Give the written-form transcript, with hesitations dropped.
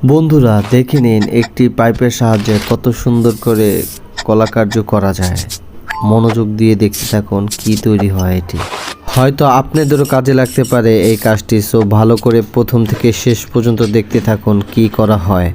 বন্ধুরা দেখে নিন একটি পাইপের সাহায্যে কত সুন্দর করে কলাকার্য করা যায়। মনোযোগ দিয়ে দেখতে থাকুন কি তৈরি হয় এটি। হয়তো আপনাদেরও কাজে লাগতে পারে এই কাজটি। সো ভালো করে প্রথম থেকে শেষ পর্যন্ত দেখতে থাকুন কি করা হয়।